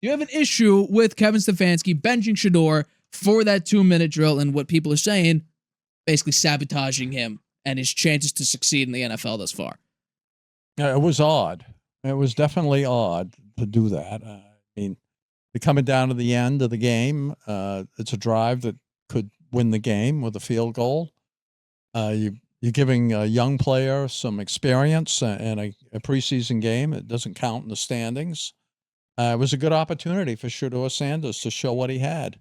You have an issue with Kevin Stefanski benching Shedeur for that 2-minute drill, and what people are saying, basically sabotaging him and his chances to succeed in the NFL thus far. Yeah, it was odd. It was definitely odd to do that. I mean, they're coming down to the end of the game. It's a drive that could win the game with a field goal. You're giving a young player some experience in a preseason game. It doesn't count in the standings. It was a good opportunity for Shedeur Sanders to show what he had.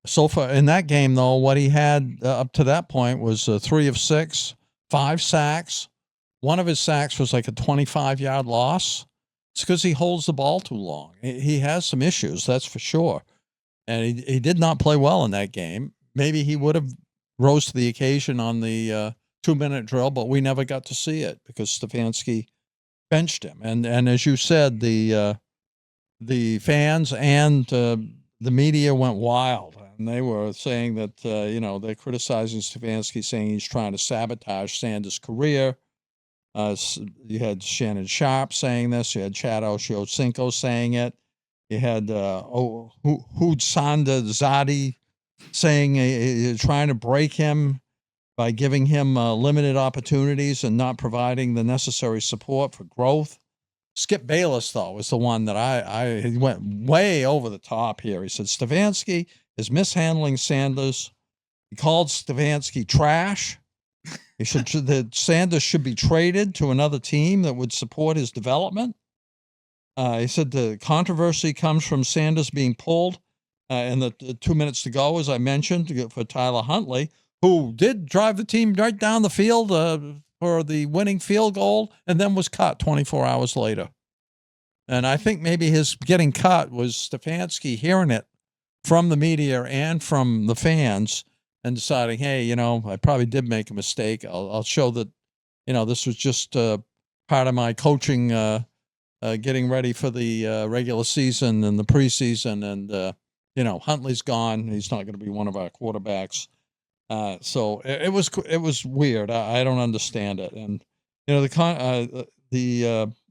So far in that game, though, what he had up to that point was 3 of 6, 5 sacks. One of his sacks was like a 25-yard loss. It's because he holds the ball too long. He has some issues, that's for sure. And he did not play well in that game. Maybe he would have rose to the occasion on the 2-minute drill, but we never got to see it because Stefanski benched him. And as you said, the fans and the media went wild. And they were saying that, they're criticizing Stefanski, saying he's trying to sabotage Sanders' career. You had Shannon Sharp saying this. You had Chad Ochocinco saying it. You had Hudsanda Zadi saying trying to break him by giving him limited opportunities and not providing the necessary support for growth. Skip Bayless, though, was the one that he went way over the top here. He said Stefanski is mishandling Sanders. He called Stefanski trash. That Sanders should be traded to another team that would support his development. He said the controversy comes from Sanders being pulled in the 2 minutes to go, as I mentioned, for Tyler Huntley, who did drive the team right down the field for the winning field goal and then was cut 24 hours later. And I think maybe his getting cut was Stefanski hearing it from the media and from the fans and deciding, hey, I probably did make a mistake. I'll show that, this was just part of my coaching, getting ready for the regular season and the preseason. And, Huntley's gone. He's not going to be one of our quarterbacks. So it was weird. I don't understand it. And,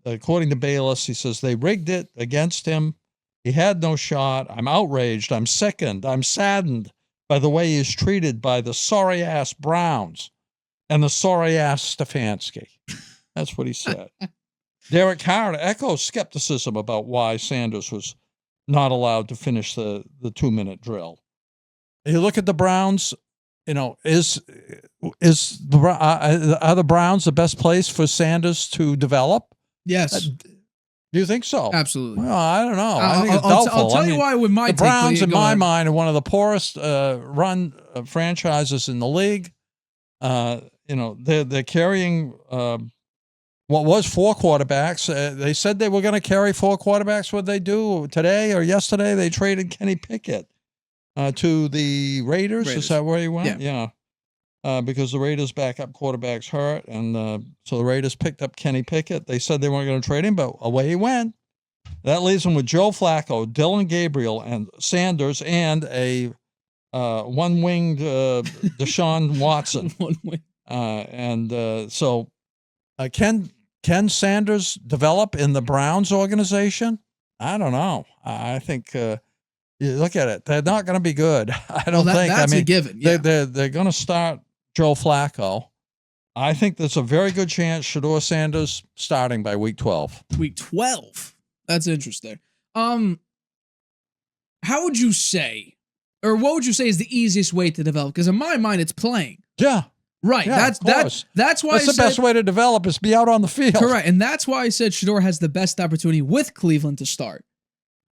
according to Bayless, he says they rigged it against him. He had no shot. I'm outraged. I'm sickened. I'm saddened by the way he is treated by the sorry-ass Browns and the sorry-ass Stefanski. That's what he said. Derek Carr echoes skepticism about why Sanders was not allowed to finish the 2-minute drill. You look at the Browns, are the Browns the best place for Sanders to develop? Yes. Do you think so? Absolutely. Well, I don't know. I think it's doubtful. I'll tell you why with my the Browns, in my mind, are one of the poorest run franchises in the league. They're carrying what was 4 quarterbacks. They said they were going to carry 4 quarterbacks. What they do today or yesterday, they traded Kenny Pickett to the Raiders. Is that where he went? Yeah. Because the Raiders' backup quarterback's hurt, and so the Raiders picked up Kenny Pickett. They said they weren't going to trade him, but away he went. That leaves him with Joe Flacco, Dylan Gabriel, and Sanders, and a one-winged Deshaun Watson. So can Sanders develop in the Browns organization? I don't know. I think you look at it; they're not going to be good. I don't think. That's a given. Yeah. They're going to start Joe Flacco. I think there's a very good chance Shedeur Sanders starting by week 12. Week 12. That's interesting. How would you say, or what would you say is the easiest way to develop? Because in my mind, it's playing. Yeah. Right. Yeah, that's why the best way to develop is be out on the field. Correct. And that's why I said Shedeur has the best opportunity with Cleveland to start.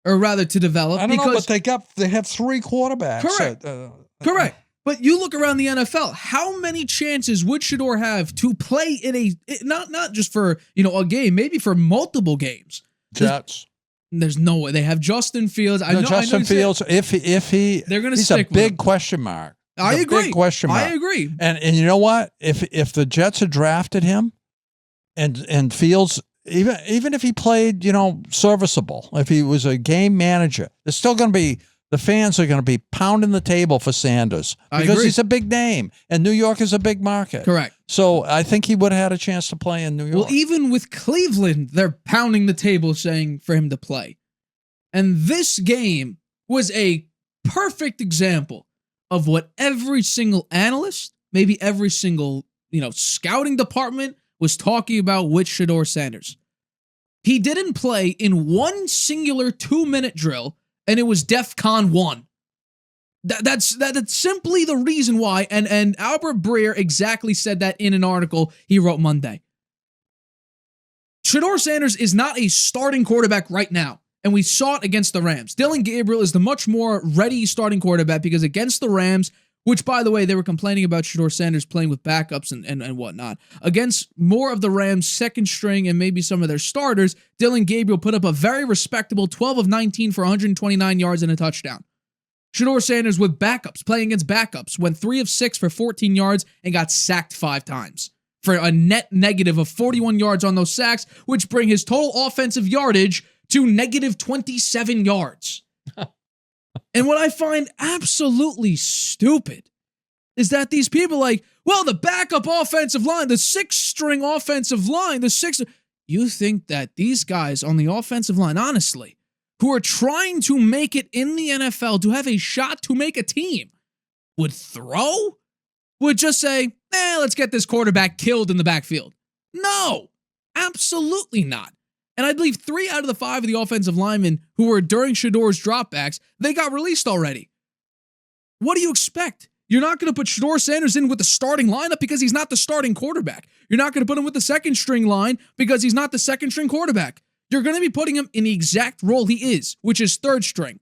Or rather to develop. I don't know, but they have 3 quarterbacks. Correct. Correct. But you look around the NFL, how many chances would Shedeur have to play in not just for, a game, maybe for multiple games? Jets. There's no way. They have Justin Fields. Justin Fields, if they're going to stick with him. He's a big question mark. I agree. Big question mark. I agree. And you know what? If the Jets had drafted him and Fields, even if he played, serviceable, if he was a game manager, there's still going to be, the fans are going to be pounding the table for Sanders because he's a big name and New York is a big market. Correct. So I think he would have had a chance to play in New York. Well, even with Cleveland, they're pounding the table saying for him to play. And this game was a perfect example of what every single analyst, maybe every single, scouting department was talking about with Shedeur Sanders. He didn't play in one singular 2-minute drill, and it was DEFCON 1. That's simply the reason why, and Albert Breer exactly said that in an article he wrote Monday. Shedeur Sanders is not a starting quarterback right now, and we saw it against the Rams. Dillon Gabriel is the much more ready starting quarterback because against the Rams, which, by the way, they were complaining about Shedeur Sanders playing with backups and whatnot. Against more of the Rams' second string and maybe some of their starters, Dillon Gabriel put up a very respectable 12 of 19 for 129 yards and a touchdown. Shedeur Sanders with backups, playing against backups, went 3 of 6 for 14 yards and got sacked 5 times for a net negative of 41 yards on those sacks, which bring his total offensive yardage to negative 27 yards. And what I find absolutely stupid is that these people the backup offensive line, the 6th-string offensive line, you think that these guys on the offensive line, honestly, who are trying to make it in the NFL, to have a shot to make a team, would just say, let's get this quarterback killed in the backfield. No, absolutely not. And I believe 3 out of the 5 of the offensive linemen who were during Shedeur's dropbacks, they got released already. What do you expect? You're not going to put Shedeur Sanders in with the starting lineup because he's not the starting quarterback. You're not going to put him with the second-string line because he's not the second-string quarterback. You're going to be putting him in the exact role he is, which is third string.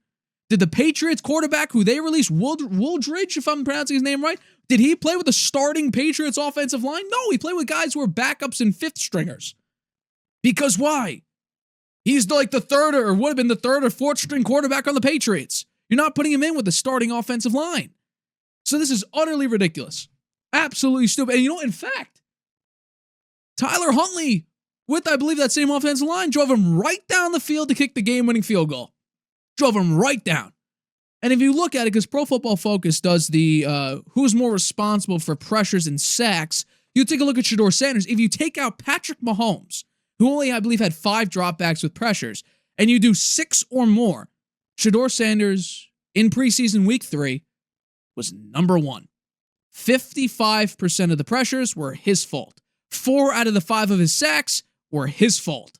Did the Patriots quarterback who they released, Wooldridge, if I'm pronouncing his name right, did he play with the starting Patriots offensive line? No, he played with guys who were backups and 5th stringers. Because why? He's like the third or would have been the 3rd or 4th string quarterback on the Patriots. You're not putting him in with the starting offensive line. So this is utterly ridiculous. Absolutely stupid. And in fact, Tyler Huntley, with, I believe, that same offensive line, drove him right down the field to kick the game-winning field goal. Drove him right down. And if you look at it, because Pro Football Focus does the who's more responsible for pressures and sacks, you take a look at Shedeur Sanders. If you take out Patrick Mahomes, who only, I believe, had 5 dropbacks with pressures, and you do 6 or more, Shedeur Sanders in preseason week 3 was number 1. 55% of the pressures were his fault. 4 out of the 5 of his sacks were his fault.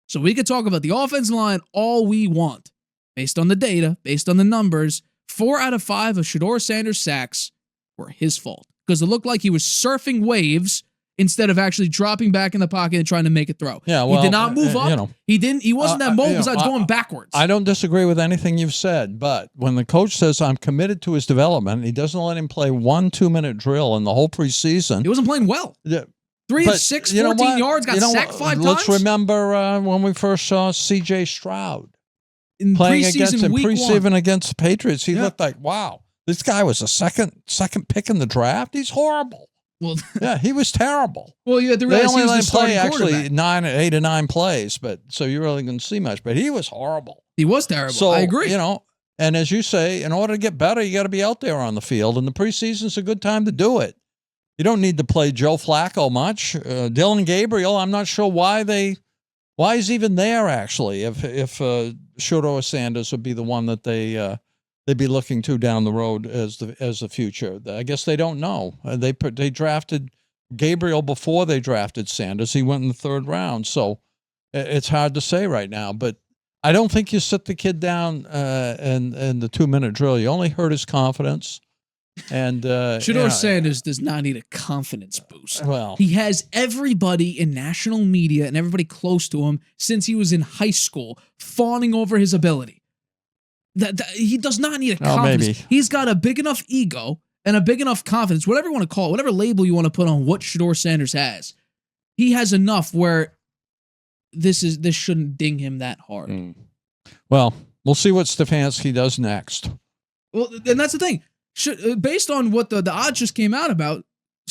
So we could talk about the offensive line all we want. Based on the data, based on the numbers, 4 out of 5 of Shedeur Sanders' sacks were his fault. Because it looked like he was surfing waves instead of actually dropping back in the pocket and trying to make a throw. Yeah, well, he did not move up. He wasn't that mobile besides going backwards. I don't disagree with anything you've said, but when the coach says I'm committed to his development, he doesn't let him play 1 2-minute drill in the whole preseason. He wasn't playing well. Yeah. 3 of 6, 14 yards, got sacked 5 times. Let's remember when we first saw C.J. Stroud playing against him preseason against the Patriots. He looked like, wow, this guy was a second pick in the draft. He's horrible. Well, yeah, he was terrible. Well, you had to realize he was the starting quarterback. Actually 8 or 9 plays, but so you really couldn't see much. But he was horrible. He was terrible. So, I agree. And as you say, in order to get better, you got to be out there on the field, and the preseason's a good time to do it. You don't need to play Joe Flacco much. Dillon Gabriel, I'm not sure why he's even there, actually, if Shedeur Sanders would be the one that they'd be looking to down the road as the future. I guess they don't know. They drafted Gabriel before they drafted Sanders. He went in the 3rd round, so it's hard to say right now. But I don't think you sit the kid down in the 2-minute drill. You only hurt his confidence. And Shedeur Sanders does not need a confidence boost. Well, he has everybody in national media and everybody close to him since he was in high school fawning over his ability. That he does not need a confidence. Maybe. He's got a big enough ego and a big enough confidence, whatever you want to call it, whatever label you want to put on what Shedeur Sanders has. He has enough where this shouldn't ding him that hard. Well, we'll see what Stefanski does next. Well, and that's the thing. Based on what the odds just came out about,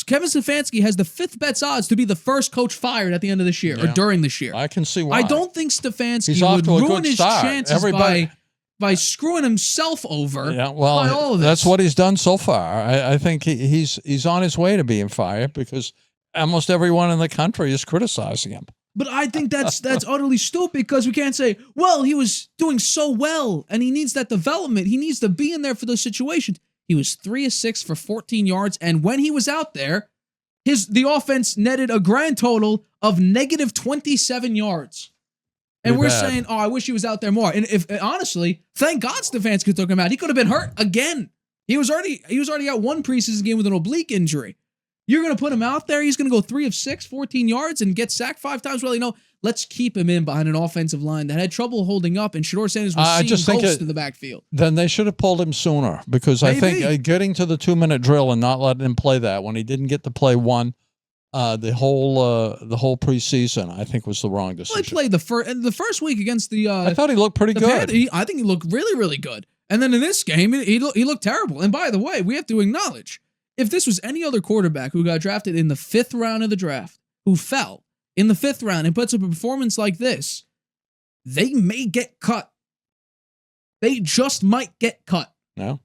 Kevin Stefanski has the 5th best odds to be the first coach fired at the end of this year or during this year. I can see why. I don't think Stefanski would ruin his chances by screwing himself over by all of this. That's what he's done so far. I think he's on his way to being fired because almost everyone in the country is criticizing him. But I think that's utterly stupid because we can't say, well, he was doing so well and he needs that development. He needs to be in there for those situations. He was 3 of 6 for 14 yards, and when he was out there, the offense netted a grand total of negative 27 yards. And we're saying, oh, I wish he was out there more. And if honestly, thank God Stefanski took him out. He could have been hurt again. He was already out one preseason game with an oblique injury. You're going to put him out there. He's going to go 3 of 6, 14 yards, and get sacked 5 times. Well, let's keep him in behind an offensive line that had trouble holding up, and Shedeur Sanders was seeing ghosts in the backfield. Then they should have pulled him sooner because I think getting to the 2-minute drill and not letting him play that when he didn't get to play one the whole preseason, I think was the wrong decision. Well, he played the first week against the. I thought he looked pretty good. I think he looked really, really good. And then in this game, he looked terrible. And by the way, we have to acknowledge, if this was any other quarterback who got drafted in the 5th round of the draft, who fell in the 5th round and puts up a performance like this, they may get cut. They just might get cut. No.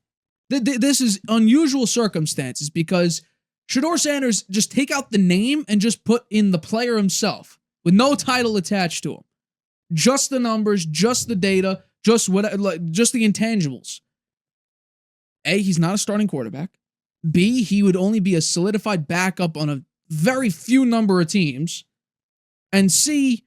This is unusual circumstances because Shedeur Sanders, just take out the name and just put in the player himself with no title attached to him. Just the numbers, just the data, just the intangibles. A, he's not a starting quarterback. B, he would only be a solidified backup on a very few number of teams. And C,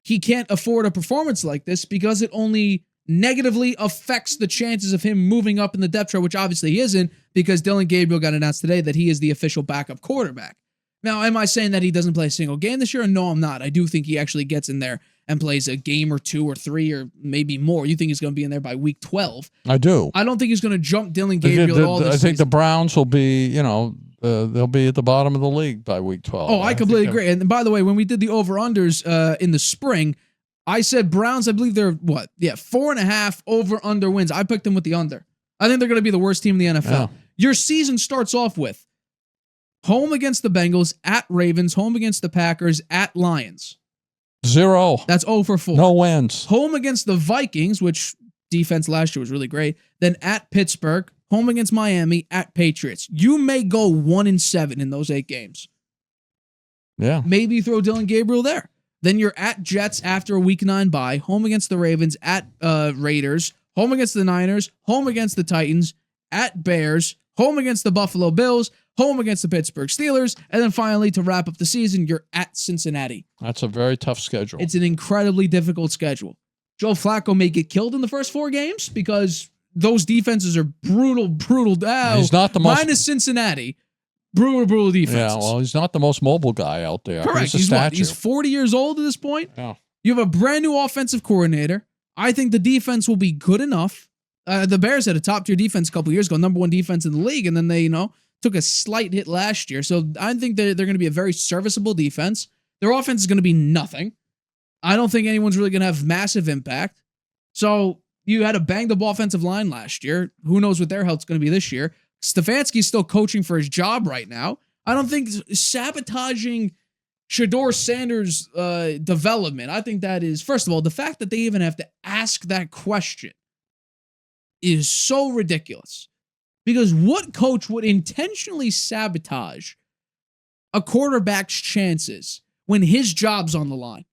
he can't afford a performance like this because it only negatively affects the chances of him moving up in the depth chart, which obviously he isn't because Dillon Gabriel got announced today that he is the official backup quarterback. Now, am I saying that he doesn't play a single game this year? No, I'm not. I do think he actually gets in there and plays a game or 2 or 3 or maybe more. You think he's going to be in there by week 12? I do. I don't think he's going to jump Dillon Gabriel all this I think season. the Browns will be, they'll be at the bottom of the league by week 12. Oh, I completely agree. And by the way, when we did the over-unders in the spring, I said Browns, I believe they're 4.5 over-under wins. I picked them with the under. I think they're going to be the worst team in the NFL. Yeah. Your season starts off with home against the Bengals, at Ravens, home against the Packers, at Lions. 0. That's 0 for 4. No wins. Home against the Vikings, which defense last year was really great. Then at Pittsburgh, home against Miami, at Patriots. You may go 1-7 in those 8 games. Yeah. Maybe you throw Dillon Gabriel there. Then you're at Jets after a week 9 bye, home against the Ravens, at Raiders, home against the Niners, home against the Titans, at Bears, home against the Buffalo Bills, home against the Pittsburgh Steelers, and then finally, to wrap up the season, you're at Cincinnati. That's a very tough schedule. It's an incredibly difficult schedule. Joe Flacco may get killed in the first 4 games because those defenses are brutal. He's not the most... Minus Cincinnati. Brutal defenses. Yeah, well, he's not the most mobile guy out there. Correct. He's 40 years old at this point. Yeah. You have a brand new offensive coordinator. I think the defense will be good enough. The Bears had a top-tier defense a couple years ago, number 1 defense in the league, and then they, took a slight hit last year. So I think they're going to be a very serviceable defense. Their offense is going to be nothing. I don't think anyone's really going to have massive impact. So you had a banged-up offensive line last year. Who knows what their health's going to be this year. Stefanski's still coaching for his job right now. I don't think sabotaging Shedeur Sanders' development, I think that is, first of all, the fact that they even have to ask that question is so ridiculous. Because what coach would intentionally sabotage a quarterback's chances when his job's on the line?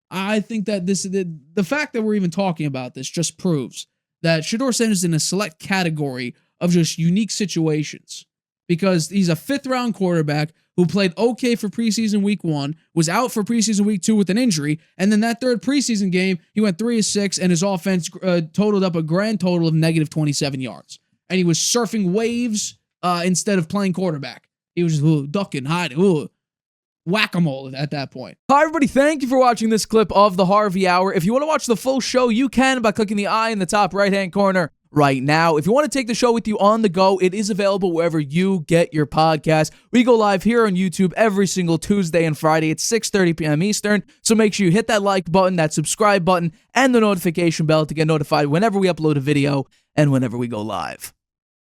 I think that the fact that we're even talking about this just proves that Shedeur Sanders is in a select category of just unique situations. Because he's a 5th-round quarterback who played okay for preseason week 1, was out for preseason week 2 with an injury, and then that 3rd preseason game, he went 3 of 6, and his offense totaled up a grand total of negative 27 yards. And he was surfing waves instead of playing quarterback. He was just ducking, hiding, whack-a-mole at that point. Hi, everybody. Thank you for watching this clip of the Harvey Hour. If you want to watch the full show, you can by clicking the I in the top right-hand corner right now. If you want to take the show with you on the go, it is available wherever you get your podcast. We go live here on YouTube every single Tuesday and Friday at 6:30 p.m. Eastern. So make sure you hit that like button, that subscribe button, and the notification bell to get notified whenever we upload a video and whenever we go live.